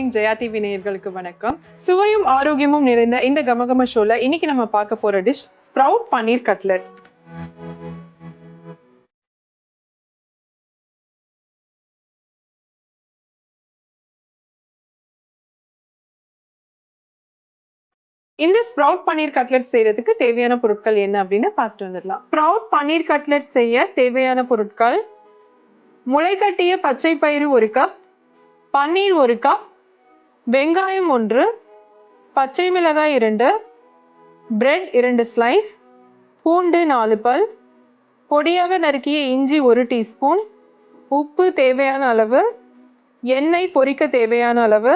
Morning Jaya TV நேயர்களுக்கு வணக்கம். சுவையும் ஆரோக்கியமும் நிறைந்த இந்த கமகம ஷோல இன்னைக்கு நம்ம பார்க்க போற டிஷ் ஸ்ப்ரவுட் பன்னீர் கட்லட். இந்த ஸ்ப்ரவுட் பன்னீர் கட்லட் செய்யறதுக்கு தேவையான பொருட்கள் என்ன அப்படின்னு பார்த்துட்டு வந்துடலாம். ஸ்ப்ரவுட் பன்னீர் கட்லட் செய்ய தேவையான பொருட்கள்: முளைக்கட்டிய பச்சை பயிறு 1 கப், பன்னீர் 1 கப், வெங்காயம் 1, பச்சை மிளகாய் 2, பிரெட் 2 ஸ்லைஸ், பூண்டு 4 பல், பொடியாக நறுக்கிய இஞ்சி 1 டீஸ்பூன், உப்பு தேவையான அளவு, எண்ணெய் பொரிக்க தேவையான அளவு,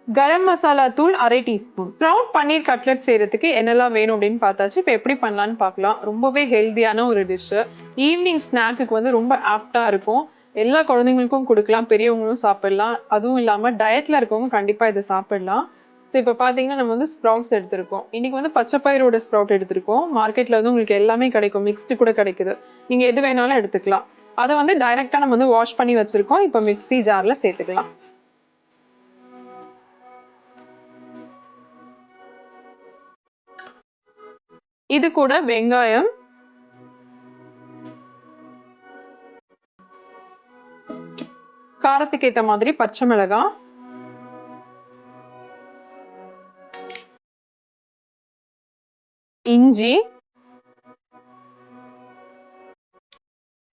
கரம் மசாலா தூள் 1/2 டீஸ்பூன். ஸ்ப்ரவுட் பன்னீர் கட்லட் செய்யறதுக்கு என்னெல்லாம் வேணும் அப்படின்னு பார்த்தாச்சு. இப்போ எப்படி பண்ணலான்னு பார்க்கலாம். ரொம்பவே ஹெல்த்தியான ஒரு டிஷ்ஷு. ஈவினிங் ஸ்நாக்குக்கு வந்து ரொம்ப ஆப்டாக இருக்கும். எல்லா குழந்தைங்களுக்கும் கொடுக்கலாம், பெரியவங்களும் சாப்பிடலாம். அதுவும் இல்லாமல் டயட்டில் இருக்கவங்க கண்டிப்பாக இதை சாப்பிடலாம். ஸோ இப்போ பார்த்தீங்கன்னா நம்ம வந்து ஸ்ப்ரவுட்ஸ் எடுத்திருக்கோம். இன்றைக்கி வந்து பச்சை பயிரோட ஸ்ப்ரவுட் எடுத்திருக்கோம். மார்க்கெட்டில் வந்து உங்களுக்கு எல்லாமே கிடைக்கும், மிக்ஸ்டு கூட கிடைக்குது. நீங்கள் எது வேணாலும் எடுத்துக்கலாம். அதை வந்து டைரெக்டாக நம்ம வந்து வாஷ் பண்ணி வச்சுருக்கோம். இப்போ மிக்ஸி ஜாரில் சேர்த்துக்கலாம். இது கூட வெங்காயம், காரத்துக்கு ஏற்ற மாதிரி பச்சை மிளகாய், இஞ்சி,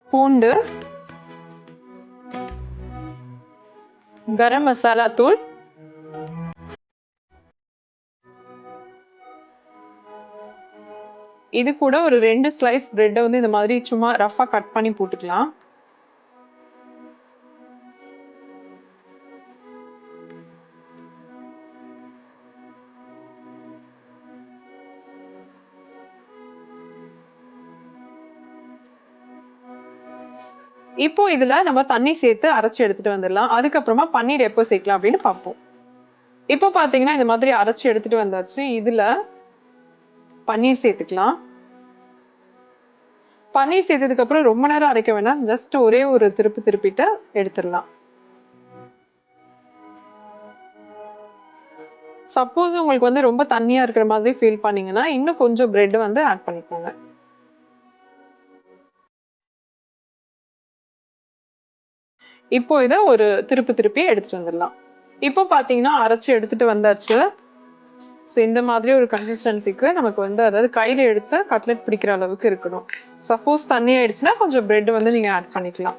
பூண்டு, கரம் மசாலா தூள், இது கூட ஒரு 2 ஸ்லைஸ் பிரெட்டை வந்து இந்த மாதிரி சும்மா ரஃபா கட் பண்ணி போட்டுக்கலாம். இப்போ இதுல நம்ம தண்ணி சேர்த்து அரைச்சு எடுத்துட்டு வந்துடலாம். அதுக்கப்புறமா பன்னீர் எப்போ சேர்க்கலாம் அப்படின்னு பார்ப்போம். இப்போ பாத்தீங்கன்னா இந்த மாதிரி அரைச்சு எடுத்துட்டு வந்தாச்சு. இதுல பன்னீர் சேர்த்துக்கலாம். பன்னீர் சேர்த்ததுக்கு அப்புறம் ரொம்ப நேரம் அரைக்க வேணாம், ஜஸ்ட் ஒரே ஒரு திருப்பிட்டு எடுத்துடலாம். சப்போஸ் உங்களுக்கு வந்து ரொம்ப தண்ணியா இருக்கிற மாதிரி ஃபீல் பண்ணீங்கன்னா இன்னும் கொஞ்சம் பிரெட் வந்து ஆட் பண்ணிக்கோங்க. இப்போ இதை ஒரு திருப்பி எடுத்துட்டு வந்துடலாம். இப்போ பாத்தீங்கன்னா அரைச்சு எடுத்துட்டு வந்தாச்சு. ஸோ இந்த மாதிரி ஒரு கன்சிஸ்டன்சிக்கு நமக்கு வந்து, அதாவது கையில் எடுத்து கட்லெட் பிடிக்கிற அளவுக்கு இருக்கணும். சப்போஸ் தண்ணி ஆயிடுச்சுன்னா கொஞ்சம் பிரெட் வந்து நீங்கள் ஆட் பண்ணிக்கலாம்.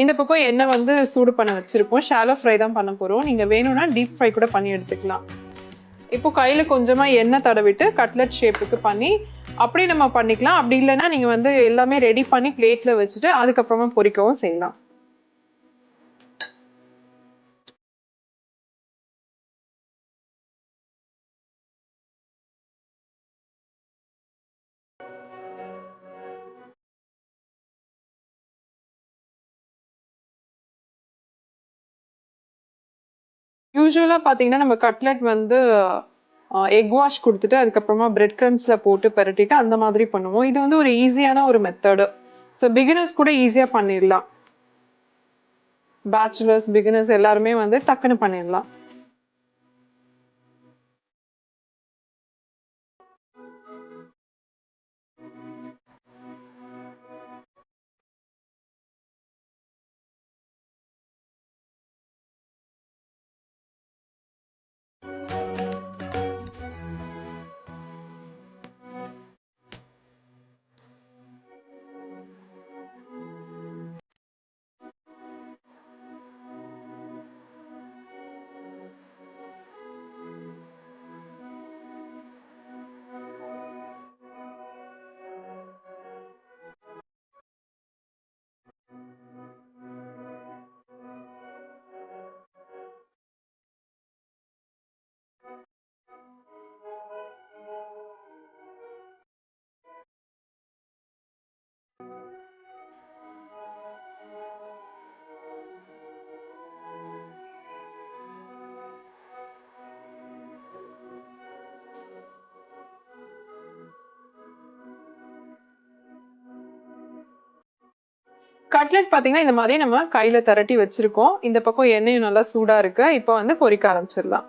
இந்த பக்கம் எண்ணெய் வந்து சூடு பண்ண வச்சிருப்போம். ஷாலோ ஃப்ரை தான் பண்ண போகிறோம். நீங்கள் வேணும்னா டீப் ஃப்ரை கூட பண்ணி எடுத்துக்கலாம். இப்போ கையில் கொஞ்சமாக எண்ணெய் தடவிட்டு கட்லெட் ஷேப்புக்கு பண்ணி அப்படி நம்ம பண்ணிக்கலாம். அப்படி இல்லைன்னா நீங்கள் வந்து எல்லாமே ரெடி பண்ணி பிளேட்டில் வச்சுட்டு அதுக்கப்புறமா பொரிக்கவும் செய்யலாம். யூஸ்வலாக பார்த்தீங்கன்னா நம்ம கட்லெட் வந்து எக் வாஷ் கொடுத்துட்டு அதுக்கப்புறமா பிரெட் க்ரம்ஸில் போட்டு பரட்டிட்டு அந்த மாதிரி பண்ணுவோம். இது வந்து ஒரு ஈஸியான ஒரு மெத்தடு. ஸோ பிகினர்ஸ் கூட ஈஸியாக பண்ணிடலாம். பேச்சுலர்ஸ், பிகினர்ஸ் எல்லாருமே வந்து டக்குன்னு பண்ணிடலாம். கட்லெட் பார்த்தீங்கன்னா இந்த மாதிரி நம்ம கையில திரட்டி வச்சிருக்கோம். இந்த பக்கம் எண்ணெயும் நல்லா சூடா இருக்கு. இப்போ வந்து பொரிக்க ஆரம்பிச்சிடலாம்.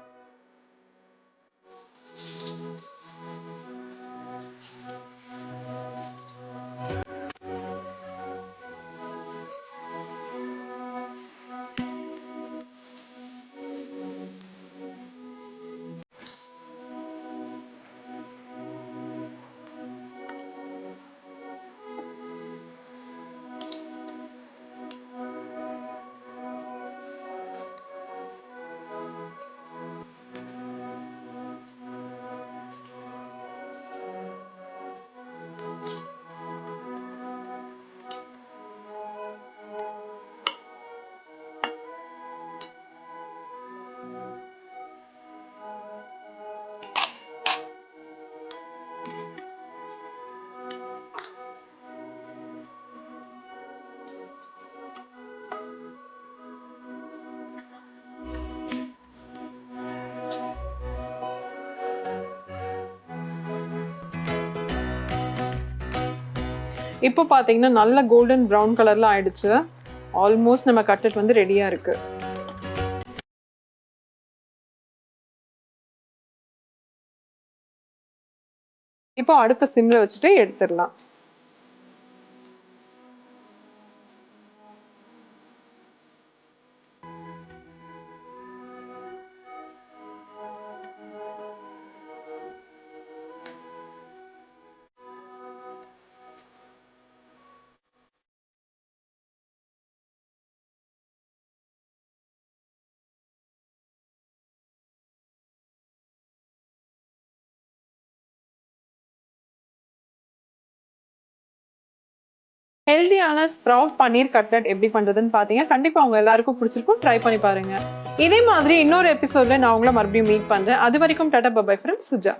இப்போ பார்த்தீங்கன்னா நல்ல கோல்டன் ப்ரௌன் கலர்ல ஆயிடுச்சு. ஆல்மோஸ்ட் நம்ம கட்லெட் வந்து ரெடியா இருக்கு. இப்போ அடுப்பை சிம்ல வச்சுட்டு எடுத்துடலாம். ஹெல்தியான ஸ்ப்ரவுட் பன்னீர் கட்லெட் எப்படி பண்றதுன்னு பாத்தீங்க. கண்டிப்பா அவங்க எல்லாருக்கும் பிடிச்சிருக்கும். ட்ரை பண்ணி பாருங்க. இதே மாதிரி இன்னொரு எபிசோட்ல நான் உங்களை மறுபடியும் மீட் பண்றேன். அது வரைக்கும் டாடா பை ஃப்ரம் சுஜா.